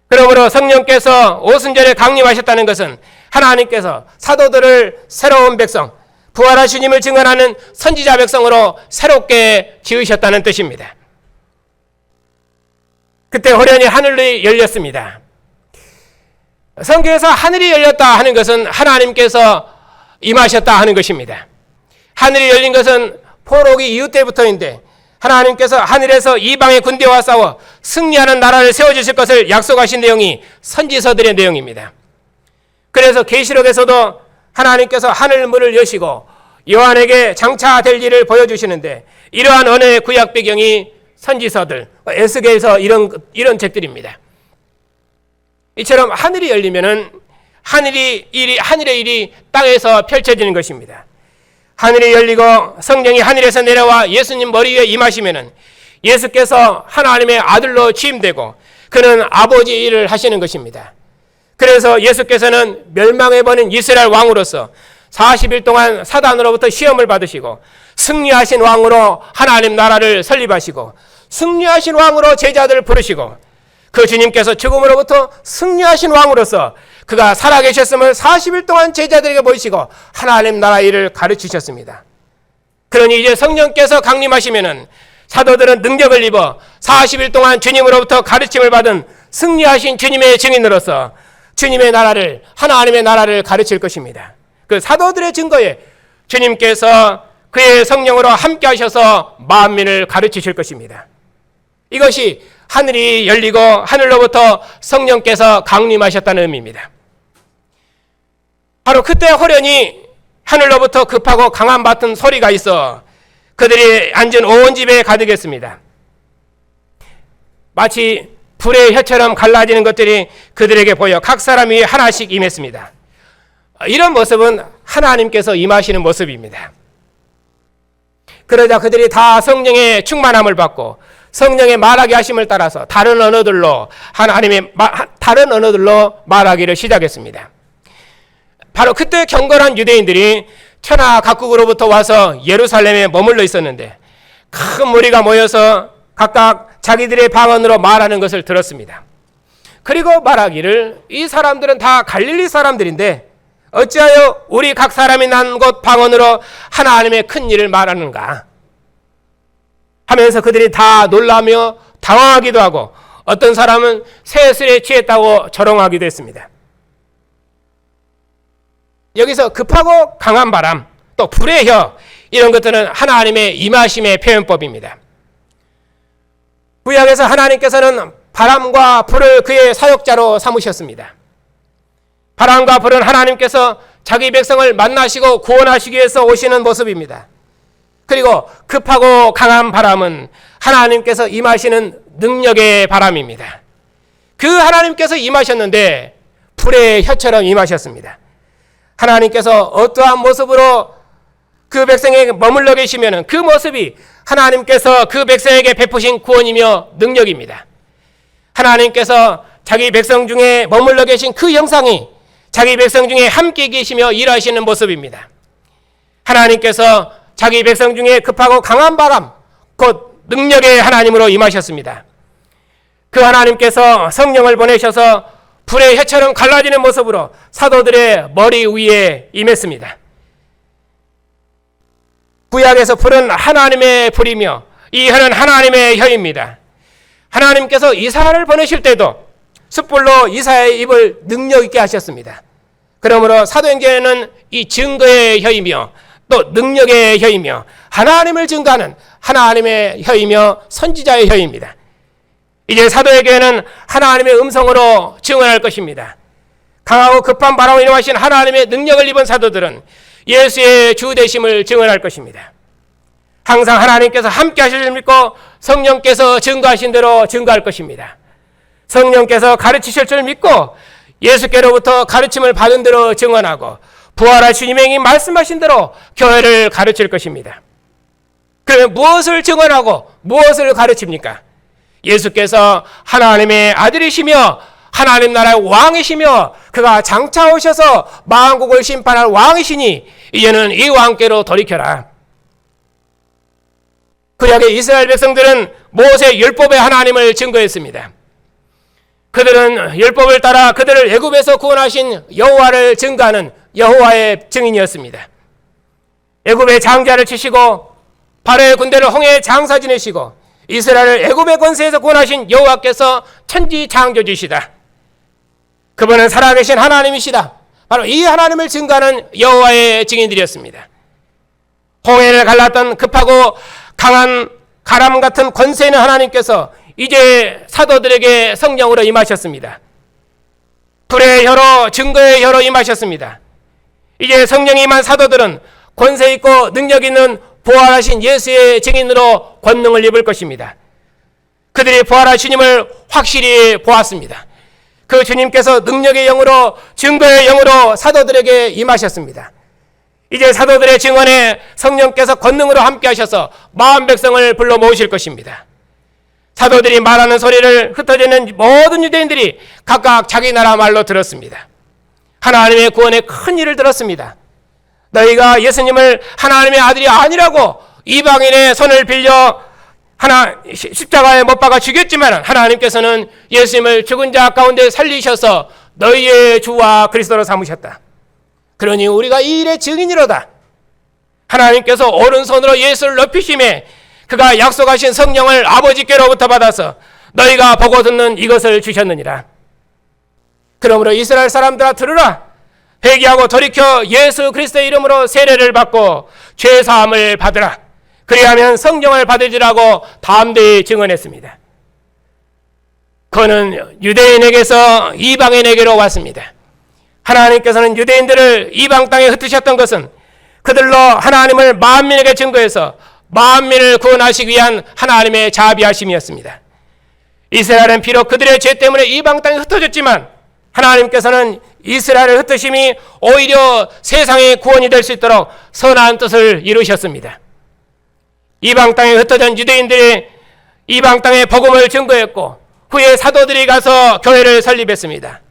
S1: 그러므로 성령께서 오순절에 강림하셨다는 것은 하나님께서 사도들을 새로운 백성, 부활하신 주님을 증언하는 선지자 백성으로 새롭게 지으셨다는 뜻입니다. 그때 호련히 하늘이 열렸습니다. 성경에서 하늘이 열렸다 하는 것은 하나님께서 임하셨다 하는 것입니다. 하늘이 열린 것은 포로기 이후 때부터인데 하나님께서 하늘에서 이방의 군대와 싸워 승리하는 나라를 세워주실 것을 약속하신 내용이 선지서들의 내용입니다. 그래서 계시록에서도 하나님께서 하늘문을 여시고 요한에게 장차될 일을 보여주시는데 이러한 언어의 구약 배경이 선지서들, 에스겔서 이런 책들입니다. 이처럼 하늘이 열리면은 하늘의 일이 땅에서 펼쳐지는 것입니다. 하늘이 열리고 성령이 하늘에서 내려와 예수님 머리 위에 임하시면은 예수께서 하나님의 아들로 취임되고 그는 아버지의 일을 하시는 것입니다. 그래서 예수께서는 멸망해버린 이스라엘 왕으로서 40일 동안 사단으로부터 시험을 받으시고 승리하신 왕으로 하나님 나라를 설립하시고 승리하신 왕으로 제자들을 부르시고 그 주님께서 죽음으로부터 승리하신 왕으로서 그가 살아계셨음을 40일 동안 제자들에게 보이시고 하나님 나라 일을 가르치셨습니다. 그러니 이제 성령께서 강림하시면은 사도들은 능력을 입어 40일 동안 주님으로부터 가르침을 받은 승리하신 주님의 증인으로서 주님의 나라를, 하나님의 나라를 가르칠 것입니다. 그 사도들의 증거에 주님께서 그의 성령으로 함께 하셔서 만민을 가르치실 것입니다. 이것이 하늘이 열리고 하늘로부터 성령께서 강림하셨다는 의미입니다. 바로 그때 호련히 하늘로부터 급하고 강한 같은 소리가 있어 그들이 앉은 온 집에 가득했습니다. 마치 불의 혀처럼 갈라지는 것들이 그들에게 보여 각 사람 위에 하나씩 임했습니다. 이런 모습은 하나님께서 임하시는 모습입니다. 그러자 그들이 다 성령의 충만함을 받고 성령의 말하게 하심을 따라서 다른 언어들로 말하기를 시작했습니다. 바로 그때 경건한 유대인들이 천하 각국으로부터 와서 예루살렘에 머물러 있었는데 큰 무리가 모여서 각각 자기들의 방언으로 말하는 것을 들었습니다. 그리고 말하기를 이 사람들은 다 갈릴리 사람들인데 어찌하여 우리 각 사람이 난 곳 방언으로 하나님의 큰 일을 말하는가 하면서 그들이 다 놀라며 당황하기도 하고 어떤 사람은 새술에 취했다고 조롱하기도 했습니다. 여기서 급하고 강한 바람, 또 불의 혀, 이런 것들은 하나님의 임하심의 표현법입니다. 구약에서 하나님께서는 바람과 불을 그의 사역자로 삼으셨습니다. 바람과 불은 하나님께서 자기 백성을 만나시고 구원하시기 위해서 오시는 모습입니다. 그리고 급하고 강한 바람은 하나님께서 임하시는 능력의 바람입니다. 그 하나님께서 임하셨는데 불의 혀처럼 임하셨습니다. 하나님께서 어떠한 모습으로 그 백성에게 머물러 계시면 그 모습이 하나님께서 그 백성에게 베푸신 구원이며 능력입니다. 하나님께서 자기 백성 중에 머물러 계신 그 형상이 자기 백성 중에 함께 계시며 일하시는 모습입니다. 하나님께서 자기 백성 중에 급하고 강한 바람, 곧 능력의 하나님으로 임하셨습니다. 그 하나님께서 성령을 보내셔서 불의 혀처럼 갈라지는 모습으로 사도들의 머리 위에 임했습니다. 구약에서 불은 하나님의 불이며 이 혀는 하나님의 혀입니다. 하나님께서 이사야를 보내실 때도 숯불로 이사야의 입을 능력 있게 하셨습니다. 그러므로 사도행전에는 이 증거의 혀이며 또 능력의 혀이며 하나님을 증거하는 하나님의 혀이며 선지자의 혀입니다. 이제 사도에게는 하나님의 음성으로 증언할 것입니다. 강하고 급한 바람으로 일어나신 하나님의 능력을 입은 사도들은 예수의 주 되심을 증언할 것입니다. 항상 하나님께서 함께 하실 줄 믿고 성령께서 증거하신 대로 증거할 것입니다. 성령께서 가르치실 줄 믿고 예수께로부터 가르침을 받은 대로 증언하고 부활할 주님의 말씀하신 대로 교회를 가르칠 것입니다. 그러면 무엇을 증언하고 무엇을 가르칩니까? 예수께서 하나님의 아들이시며 하나님 나라의 왕이시며 그가 장차 오셔서 만국을 심판할 왕이시니 이제는 이 왕께로 돌이켜라. 구약의 이스라엘 백성들은 모세 율법의 하나님을 증거했습니다. 그들은 율법을 따라 그들을 애굽에서 구원하신 여호와를 증거하는 여호와의 증인이었습니다. 애굽의 장자를 치시고 바로의 군대를 홍해에 장사 지내시고 이스라엘을 애굽의 권세에서 구원하신 여호와께서 천지창조주시다. 그분은 살아계신 하나님이시다. 바로 이 하나님을 증거하는 여호와의 증인들이었습니다. 홍해를 갈랐던 급하고 강한 가람 같은 권세 있는 하나님께서 이제 사도들에게 성령으로 임하셨습니다. 불의 혀로 증거의 혀로 임하셨습니다. 이제 성령이 임한 사도들은 권세 있고 능력 있는 부활하신 예수의 증인으로 권능을 입을 것입니다. 그들이 부활하신 주님을 확실히 보았습니다. 그 주님께서 능력의 영으로 증거의 영으로 사도들에게 임하셨습니다. 이제 사도들의 증언에 성령께서 권능으로 함께 하셔서 마음 백성을 불러 모으실 것입니다. 사도들이 말하는 소리를 흩어져 있는 모든 유대인들이 각각 자기 나라 말로 들었습니다. 하나님의 구원의 큰 일을 들었습니다. 너희가 예수님을 하나님의 아들이 아니라고 이방인의 손을 빌려 십자가에 못 박아 죽였지만 하나님께서는 예수님을 죽은 자 가운데 살리셔서 너희의 주와 그리스도로 삼으셨다. 그러니 우리가 이 일의 증인이로다. 하나님께서 오른손으로 예수를 높이심에 그가 약속하신 성령을 아버지께로부터 받아서 너희가 보고 듣는 이것을 주셨느니라. 그러므로 이스라엘 사람들아 들으라. 회개하고 돌이켜 예수 그리스도의 이름으로 세례를 받고 죄사함을 받으라. 그리하면 성령을 받으리라고 담대히 증언했습니다. 그는 유대인에게서 이방인에게로 왔습니다. 하나님께서는 유대인들을 이방 땅에 흩으셨던 것은 그들로 하나님을 만민에게 증거해서 만민을 구원하시기 위한 하나님의 자비하심이었습니다. 이스라엘은 비록 그들의 죄 때문에 이방 땅에 흩어졌지만 하나님께서는 이스라엘을 흩으심이 오히려 세상의 구원이 될 수 있도록 선한 뜻을 이루셨습니다. 이방 땅에 흩어진 유대인들이 이방 땅에 복음을 증거했고 후에 사도들이 가서 교회를 설립했습니다.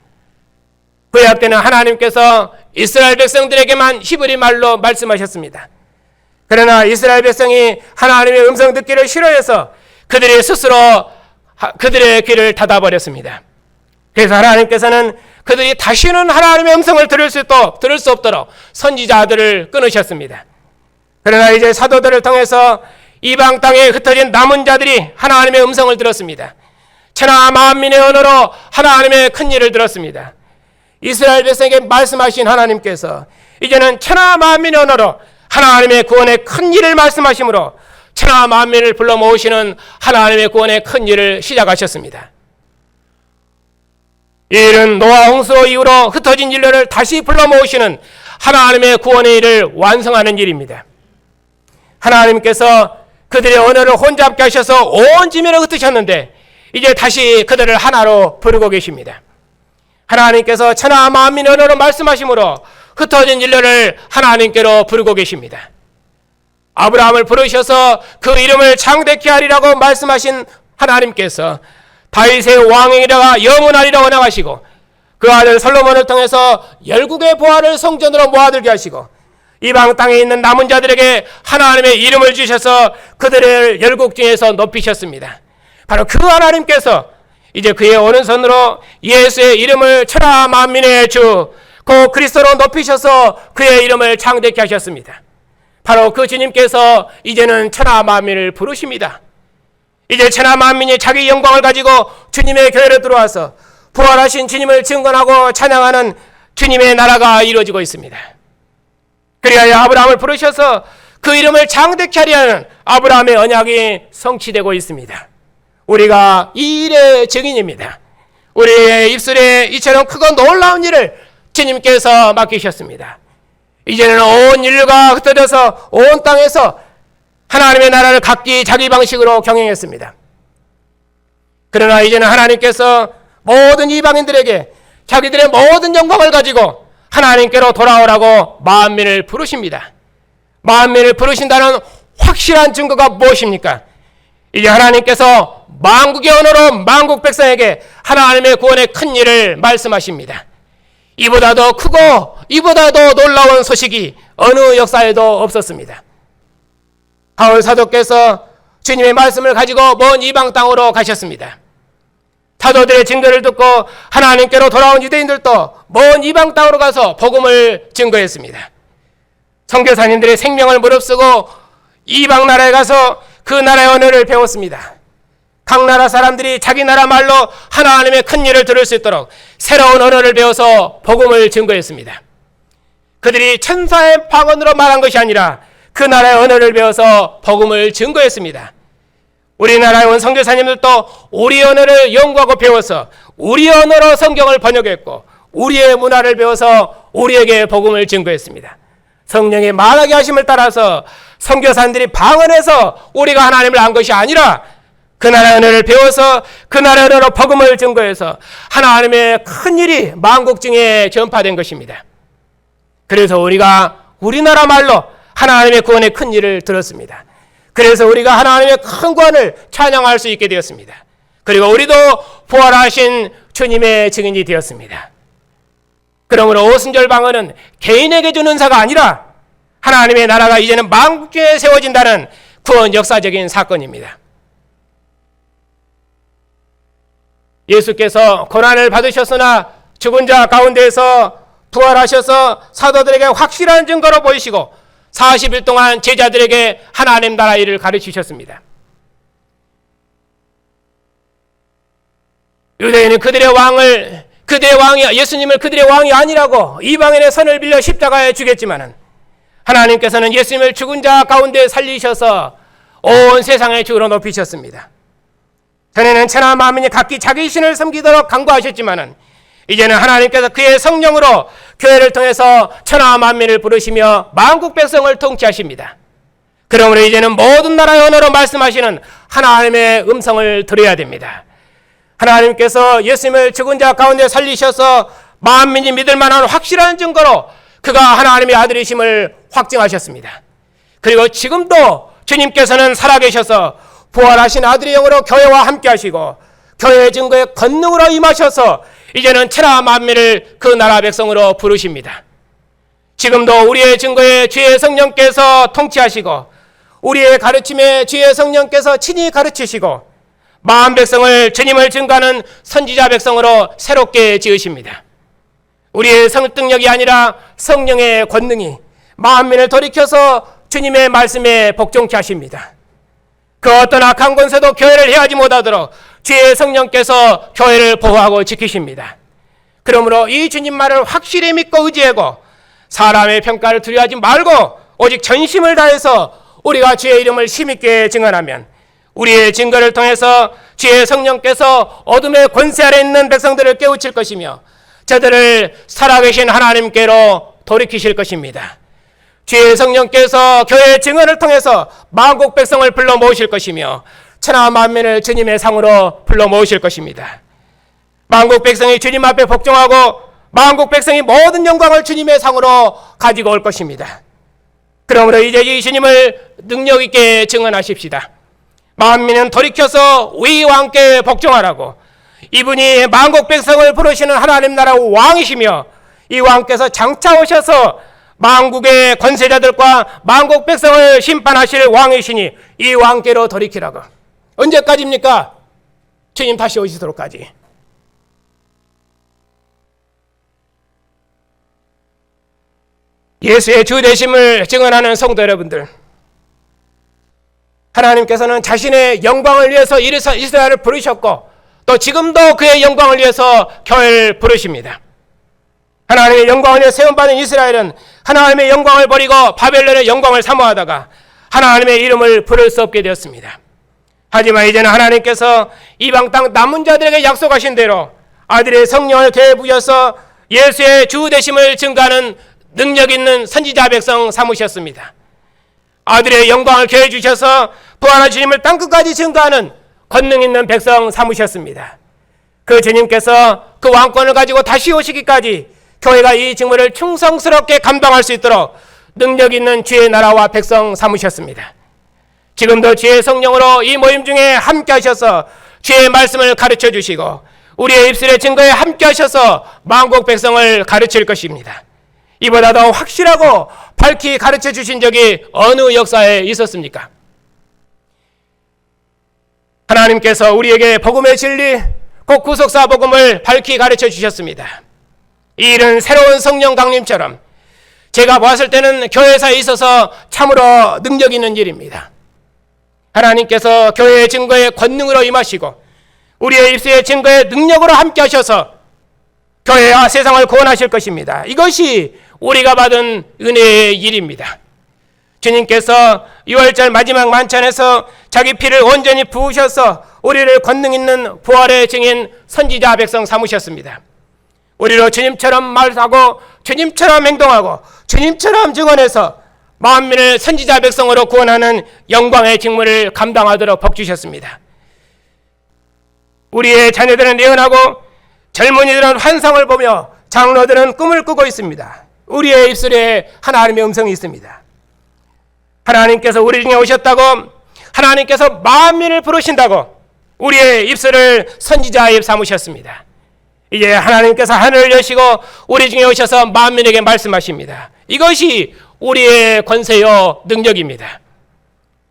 S1: 구약 때는 하나님께서 이스라엘 백성들에게만 히브리 말로 말씀하셨습니다. 그러나 이스라엘 백성이 하나님의 음성 듣기를 싫어해서 그들이 스스로 그들의 귀를 닫아버렸습니다. 그래서 하나님께서는 그들이 다시는 하나님의 음성을 들을 수 없도록 선지자들을 끊으셨습니다. 그러나 이제 사도들을 통해서 이방 땅에 흩어진 남은 자들이 하나님의 음성을 들었습니다. 천하 만민의 언어로 하나님의 큰 일을 들었습니다. 이스라엘 백성에게 말씀하신 하나님께서 이제는 천하 만민의 언어로 하나님의 구원의 큰 일을 말씀하심으로 천하 만민을 불러 모으시는 하나님의 구원의 큰 일을 시작하셨습니다. 이 일은 노아 홍수 이후로 흩어진 인류를 다시 불러 모으시는 하나님의 구원의 일을 완성하는 일입니다. 하나님께서 그들의 언어를 혼잡게 하셔서 온 지면을 흩으셨는데 이제 다시 그들을 하나로 부르고 계십니다. 하나님께서 천하 만민의 언어로 말씀하심으로 흩어진 인류를 하나님께로 부르고 계십니다. 아브라함을 부르셔서 그 이름을 창대케 하리라고 말씀하신 하나님께서 다윗의 왕행이라가 영원하리라고 나가시고 그 아들 솔로몬을 통해서 열국의 보화를 성전으로 모아들게 하시고 이방 땅에 있는 남은 자들에게 하나님의 이름을 주셔서 그들을 열국 중에서 높이셨습니다. 바로 그 하나님께서 이제 그의 오른손으로 예수의 이름을 천하 만민의 주 그 그리스도로 높이셔서 그의 이름을 창대케 하셨습니다. 바로 그 주님께서 이제는 천하 만민을 부르십니다. 이제 천하 만민이 자기 영광을 가지고 주님의 교회로 들어와서 부활하신 주님을 증거하고 찬양하는 주님의 나라가 이루어지고 있습니다. 그리하여 아브라함을 부르셔서 그 이름을 장대케 하려는 아브라함의 언약이 성취되고 있습니다. 우리가 이 일의 증인입니다. 우리의 입술에 이처럼 크고 놀라운 일을 주님께서 맡기셨습니다. 이제는 온 인류가 흩어져서 온 땅에서 하나님의 나라를 각기 자기 방식으로 경영했습니다. 그러나 이제는 하나님께서 모든 이방인들에게 자기들의 모든 영광을 가지고 하나님께로 돌아오라고 만민을 부르십니다. 만민을 부르신다는 확실한 증거가 무엇입니까? 이제 하나님께서 만국의 언어로 만국 백성에게 하나님의 구원의 큰 일을 말씀하십니다. 이보다 더 크고 이보다 더 놀라운 소식이 어느 역사에도 없었습니다. 바울 사도께서 주님의 말씀을 가지고 먼 이방 땅으로 가셨습니다. 사도들의 증거를 듣고 하나님께로 돌아온 유대인들도 먼 이방 땅으로 가서 복음을 증거했습니다. 선교사님들의 생명을 무릅쓰고 이방 나라에 가서 그 나라의 언어를 배웠습니다. 각 나라 사람들이 자기 나라 말로 하나님의 큰 일을 들을 수 있도록 새로운 언어를 배워서 복음을 증거했습니다. 그들이 천사의 방언으로 말한 것이 아니라 그 나라의 언어를 배워서 복음을 증거했습니다. 우리나라에 온 선교사님들도 우리 언어를 연구하고 배워서 우리 언어로 성경을 번역했고 우리의 문화를 배워서 우리에게 복음을 증거했습니다. 성령의 말하게 하심을 따라서 선교사님들이 방언해서 우리가 하나님을 안 것이 아니라 그 나라의 언어를 배워서 그 나라의 언어로 복음을 증거해서 하나님의 큰 일이 만국 중에 전파된 것입니다. 그래서 우리가 우리나라 말로 하나님의 구원의 큰 일을 들었습니다. 그래서 우리가 하나님의 큰 구원을 찬양할 수 있게 되었습니다. 그리고 우리도 부활하신 주님의 증인이 되었습니다. 그러므로 오순절 방언은 개인에게 주는 은사가 아니라 하나님의 나라가 이제는 만국에 세워진다는 구원 역사적인 사건입니다. 예수께서 고난을 받으셨으나 죽은 자 가운데에서 부활하셔서 사도들에게 확실한 증거로 보이시고 40일 동안 제자들에게 하나님 나라 일을 가르치셨습니다. 유대인은 그들의 왕이 예수님을 그들의 왕이 아니라고 이방인의 선을 빌려 십자가에 죽였지만은 하나님께서는 예수님을 죽은 자 가운데 살리셔서 온 세상의 주로 높이셨습니다. 전에는 천하 만민이 각기 자기 신을 섬기도록 강구하셨지만은 이제는 하나님께서 그의 성령으로 교회를 통해서 천하 만민을 부르시며 만국 백성을 통치하십니다. 그러므로 이제는 모든 나라의 언어로 말씀하시는 하나님의 음성을 들어야 됩니다. 하나님께서 예수님을 죽은 자 가운데 살리셔서 만민이 믿을 만한 확실한 증거로 그가 하나님의 아들이심을 확증하셨습니다. 그리고 지금도 주님께서는 살아계셔서 부활하신 아들의 영으로 교회와 함께 하시고 교회의 증거의 권능으로 임하셔서 이제는 천하 만민을 그 나라 백성으로 부르십니다. 지금도 우리의 증거에 주의 성령께서 통치하시고 우리의 가르침에 주의 성령께서 친히 가르치시고 마음 백성을 주님을 증거하는 선지자 백성으로 새롭게 지으십니다. 우리의 성능력이 아니라 성령의 권능이 만민을 돌이켜서 주님의 말씀에 복종케 하십니다. 그 어떤 악한 권세도 교회를 해하지 못하도록 주의 성령께서 교회를 보호하고 지키십니다. 그러므로 이 주님 말을 확실히 믿고 의지하고 사람의 평가를 두려워하지 말고 오직 전심을 다해서 우리가 주의 이름을 힘있게 증언하면 우리의 증거를 통해서 주의 성령께서 어둠의 권세 아래 있는 백성들을 깨우칠 것이며 저들을 살아계신 하나님께로 돌이키실 것입니다. 주의 성령께서 교회의 증언을 통해서 만국 백성을 불러 모으실 것이며 천하 만민을 주님의 상으로 불러 모으실 것입니다. 만국 백성이 주님 앞에 복종하고 만국 백성이 모든 영광을 주님의 상으로 가지고 올 것입니다. 그러므로 이제 이 주님을 능력 있게 증언하십시다. 만민은 돌이켜서 위와 함께 복종하라고. 이분이 만국 백성을 부르시는 하나님 나라 왕이시며 이 왕께서 장차 오셔서 만국의 권세자들과 만국 백성을 심판하실 왕이시니 이 왕께로 돌이키라고. 언제까지입니까? 주님 다시 오시도록까지. 예수의 주 되심을 증언하는 성도 여러분들, 하나님께서는 자신의 영광을 위해서 이스라엘을 부르셨고 또 지금도 그의 영광을 위해서 교회를 부르십니다. 하나님의 영광을 위해 세움받은 이스라엘은 하나님의 영광을 버리고 바벨론의 영광을 사모하다가 하나님의 이름을 부를 수 없게 되었습니다. 하지만 이제는 하나님께서 이방 땅 남은 자들에게 약속하신 대로 아들의 성령을 교회에 부여서 예수의 주 되심을 증거하는 능력 있는 선지자 백성 삼으셨습니다. 아들의 영광을 교회에 주셔서 부활한 주님을 땅끝까지 증거하는 권능 있는 백성 삼으셨습니다. 그 주님께서 그 왕권을 가지고 다시 오시기까지 교회가 이 직무를 충성스럽게 감당할 수 있도록 능력 있는 주의 나라와 백성 삼으셨습니다. 지금도 주의 성령으로 이 모임 중에 함께 하셔서 주의 말씀을 가르쳐 주시고 우리의 입술의 증거에 함께 하셔서 만국 백성을 가르칠 것입니다. 이보다 더 확실하고 밝히 가르쳐 주신 적이 어느 역사에 있었습니까? 하나님께서 우리에게 복음의 진리, 곧 구속사 복음을 밝히 가르쳐 주셨습니다. 이 일은 새로운 성령 강림처럼 제가 보았을 때는 교회사에 있어서 참으로 능력 있는 일입니다. 하나님께서 교회의 증거에 권능으로 임하시고 우리의 입술의 증거에 능력으로 함께 하셔서 교회와 세상을 구원하실 것입니다. 이것이 우리가 받은 은혜의 일입니다. 주님께서 6월절 마지막 만찬에서 자기 피를 온전히 부으셔서 우리를 권능 있는 부활의 증인 선지자 백성 삼으셨습니다. 우리로 주님처럼 말하고 주님처럼 행동하고 주님처럼 증언해서 만민을 선지자 백성으로 구원하는 영광의 직무를 감당하도록 복주셨습니다. 우리의 자녀들은 예언하고 젊은이들은 환상을 보며 장로들은 꿈을 꾸고 있습니다. 우리의 입술에 하나님의 음성이 있습니다. 하나님께서 우리 중에 오셨다고, 하나님께서 만민을 부르신다고 우리의 입술을 선지자의 입 삼으셨습니다. 이제 하나님께서 하늘을 여시고 우리 중에 오셔서 만민에게 말씀하십니다. 이것이 우리의 권세요 능력입니다.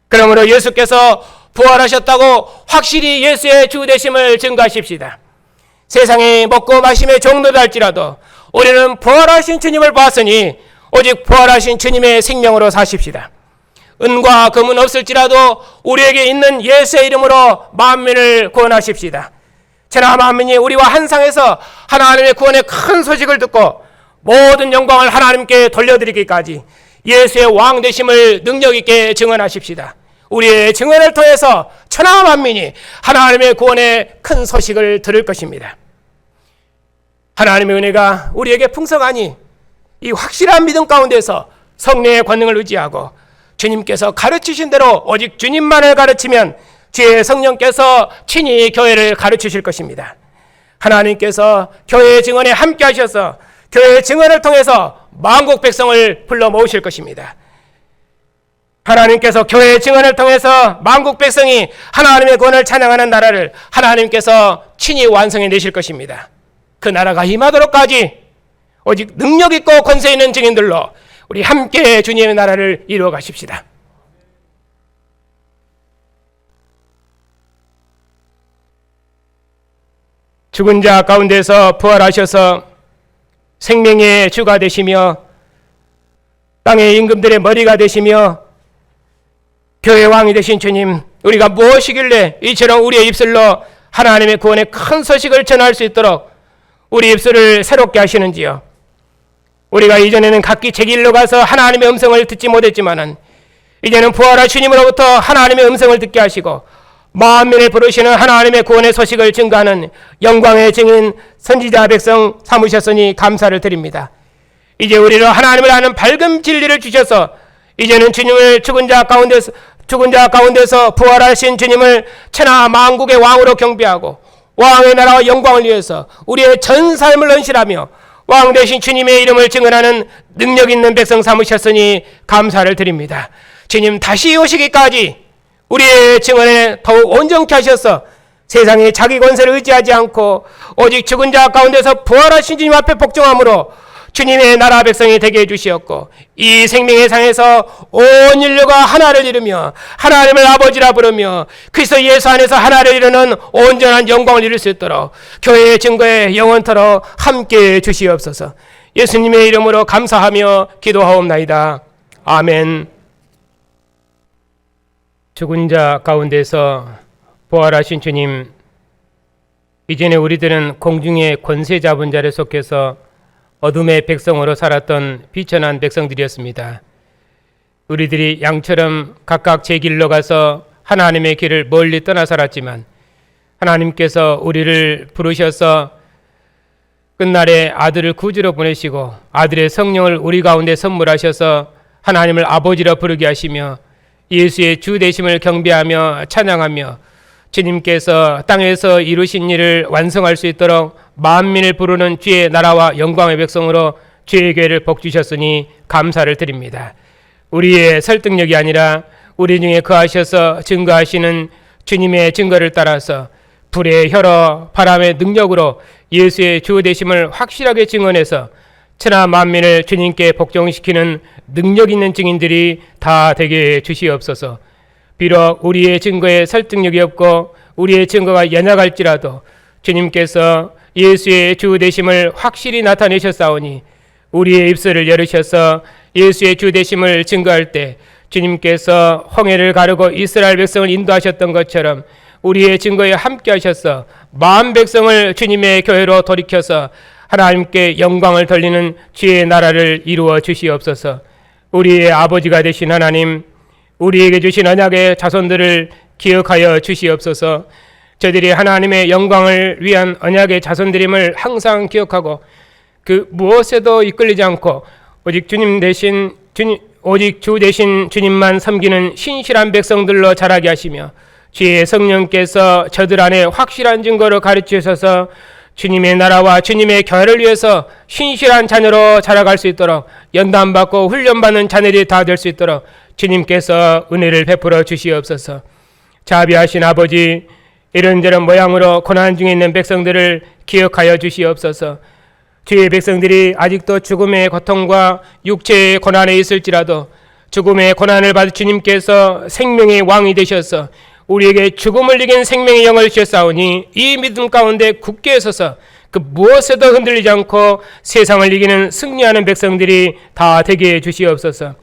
S1: 그러므로 예수께서 부활하셨다고 확실히 예수의 주 되심을 증거하십시다. 세상이 먹고 마심의 종로다 할지라도 우리는 부활하신 주님을 보았으니 오직 부활하신 주님의 생명으로 사십시다. 은과 금은 없을지라도 우리에게 있는 예수의 이름으로 만민을 구원하십시다. 천하 만민이 우리와 한상에서 하나님의 구원의 큰 소식을 듣고 모든 영광을 하나님께 돌려드리기까지 예수의 왕 되심을 능력 있게 증언하십시다. 우리의 증언을 통해서 천하 만민이 하나님의 구원의 큰 소식을 들을 것입니다. 하나님의 은혜가 우리에게 풍성하니 이 확실한 믿음 가운데서 성령의 권능을 의지하고 주님께서 가르치신 대로 오직 주님만을 가르치면 주의 성령께서 친히 교회를 가르치실 것입니다. 하나님께서 교회의 증언에 함께 하셔서 교회의 증언을 통해서 만국 백성을 불러 모으실 것입니다. 하나님께서 교회의 증언을 통해서 만국 백성이 하나님의 구원을 찬양하는 나라를 하나님께서 친히 완성해 내실 것입니다. 그 나라가 임하도록까지 오직 능력 있고 권세 있는 증인들로 우리 함께 주님의 나라를 이루어 가십시다. 죽은 자 가운데서 부활하셔서 생명의 주가 되시며 땅의 임금들의 머리가 되시며 교회 왕이 되신 주님, 우리가 무엇이길래 이처럼 우리의 입술로 하나님의 구원의 큰 소식을 전할 수 있도록 우리 입술을 새롭게 하시는지요. 우리가 이전에는 각기 제 길로 가서 하나님의 음성을 듣지 못했지만은 이제는 부활한 주님으로부터 하나님의 음성을 듣게 하시고 만민을 부르시는 하나님의 구원의 소식을 증거하는 영광의 증인 선지자 백성 삼으셨으니 감사를 드립니다. 이제 우리를 하나님을 아는 밝은 진리를 주셔서 이제는 주님을 죽은 자 가운데서 부활하신 주님을 천하 만국의 왕으로 경배하고 왕의 나라와 영광을 위해서 우리의 전 삶을 헌신하며 왕 되신 주님의 이름을 증언하는 능력 있는 백성 삼으셨으니 감사를 드립니다. 주님 다시 오시기까지 우리의 증언에 더욱 온전케 하셔서 세상에 자기 권세를 의지하지 않고 오직 죽은 자 가운데서 부활하신 주님 앞에 복종함으로 주님의 나라 백성이 되게 해주시었고 이 생명의 상에서 온 인류가 하나를 이루며 하나님을 아버지라 부르며 그리스도 예수 안에서 하나를 이루는 온전한 영광을 이룰 수 있도록 교회의 증거에 영원토록 함께해 주시옵소서. 예수님의 이름으로 감사하며 기도하옵나이다. 아멘. 죽은 자 가운데서 부활하신 주님, 이전에 우리들은 공중의 권세 잡은 자를 속해서 어둠의 백성으로 살았던 비천한 백성들이었습니다. 우리들이 양처럼 각각 제 길로 가서 하나님의 길을 멀리 떠나 살았지만 하나님께서 우리를 부르셔서 끝날에 아들을 구주로 보내시고 아들의 성령을 우리 가운데 선물하셔서 하나님을 아버지로 부르게 하시며 예수의 주 되심을 경배하며 찬양하며 주님께서 땅에서 이루신 일을 완성할 수 있도록 만민을 부르는 주의 나라와 영광의 백성으로 주의 교회를 복주셨으니 감사를 드립니다. 우리의 설득력이 아니라 우리 중에 거하셔서 증거하시는 주님의 증거를 따라서 불의 혀로 바람의 능력으로 예수의 주 되심을 확실하게 증언해서 천하 만민을 주님께 복종시키는 능력 있는 증인들이 다 되게 주시옵소서. 비록 우리의 증거에 설득력이 없고 우리의 증거가 연약할지라도 주님께서 예수의 주 되심을 확실히 나타내셨사오니 우리의 입술을 열으셔서 예수의 주 되심을 증거할 때 주님께서 홍해를 가르고 이스라엘 백성을 인도하셨던 것처럼 우리의 증거에 함께 하셔서 만 백성을 주님의 교회로 돌이켜서 하나님께 영광을 돌리는 주의 나라를 이루어 주시옵소서. 우리의 아버지가 되신 하나님, 우리에게 주신 언약의 자손들을 기억하여 주시옵소서. 저들이 하나님의 영광을 위한 언약의 자손들임을 항상 기억하고 그 무엇에도 이끌리지 않고 오직 주 대신 주님만 섬기는 신실한 백성들로 자라게 하시며 주의 성령께서 저들 안에 확실한 증거로 가르치셔서 주님의 나라와 주님의 교회를 위해서 신실한 자녀로 자라갈 수 있도록 연단받고 훈련받는 자녀들이 다 될 수 있도록 주님께서 은혜를 베풀어 주시옵소서. 자비하신 아버지, 이런저런 모양으로 고난 중에 있는 백성들을 기억하여 주시옵소서. 주의 백성들이 아직도 죽음의 고통과 육체의 고난에 있을지라도 죽음의 고난을 받은 주님께서 생명의 왕이 되셔서 우리에게 죽음을 이긴 생명의 영을 주셨사오니 이 믿음 가운데 굳게 서서 그 무엇에도 흔들리지 않고 세상을 이기는 승리하는 백성들이 다 되게 해주시옵소서.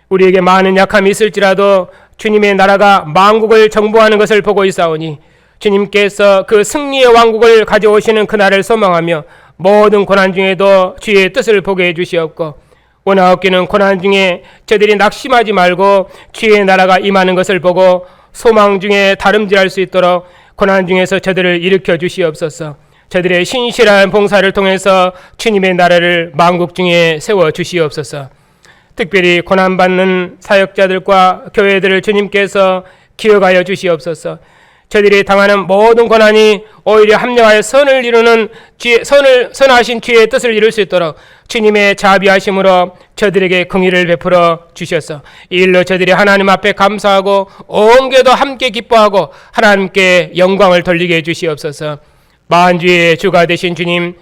S1: 우리에게 많은 약함이 있을지라도 주님의 나라가 만국을 정복하는 것을 보고 있사오니 주님께서 그 승리의 왕국을 가져오시는 그날을 소망하며 모든 고난 중에도 주의 뜻을 보게 해주시옵고 원하옵기는 고난 중에 저들이 낙심하지 말고 주의 나라가 임하는 것을 보고 소망 중에 다름질할 수 있도록 고난 중에서 저들을 일으켜 주시옵소서. 저들의 신실한 봉사를 통해서 주님의 나라를 만국 중에 세워 주시옵소서. 특별히 고난받는 사역자들과 교회들을 주님께서 기억하여 주시옵소서. 저들이 당하는 모든 고난이 오히려 합력하여 선을 이루는 선하신 주의 뜻을 이룰 수 있도록 주님의 자비하심으로 저들에게 긍휼을 베풀어 주셔서 이 일로 저들이 하나님 앞에 감사하고 온 교회도 함께 기뻐하고 하나님께 영광을 돌리게 해주시옵소서. 만주의 주가 되신 주님,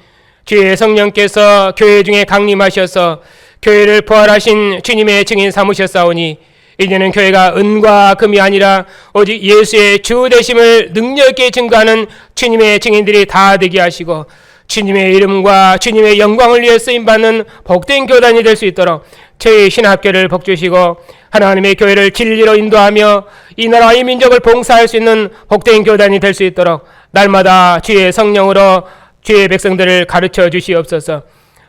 S1: 주의 성령께서 교회 중에 강림하셔서 교회를 부활하신 주님의 증인 삼으셨사오니 이제는 교회가 은과 금이 아니라 오직 예수의 주 되심을 능력 있게 증거하는 주님의 증인들이 다 되게 하시고 주님의 이름과 주님의 영광을 위해 쓰임받는 복된 교단이 될 수 있도록 저희 신학교를 복주시고 하나님의 교회를 진리로 인도하며 이 나라 이 민족을 봉사할 수 있는 복된 교단이 될 수 있도록 날마다 주의 성령으로 주의 백성들을 가르쳐 주시옵소서.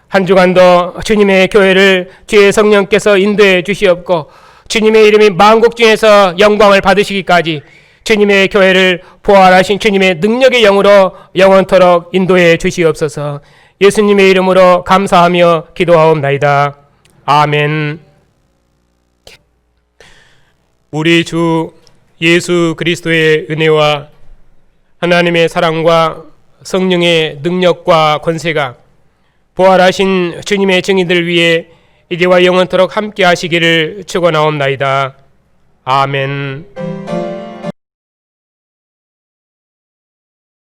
S1: 한 주간도 주님의 교회를 주의 성령께서 인도해 주시옵고 주님의 이름이 만국 중에서 영광을 받으시기까지 주님의 교회를 부활하신 주님의 능력의 영으로 영원토록 인도해 주시옵소서. 예수님의 이름으로 감사하며 기도하옵나이다. 아멘. 우리 주 예수 그리스도의 은혜와 하나님의 사랑과 성령의 능력과 권세가 부활하신 주님의 증인들 위해 이제와 영원토록 함께 하시기를 축원하옵나이다. 아멘.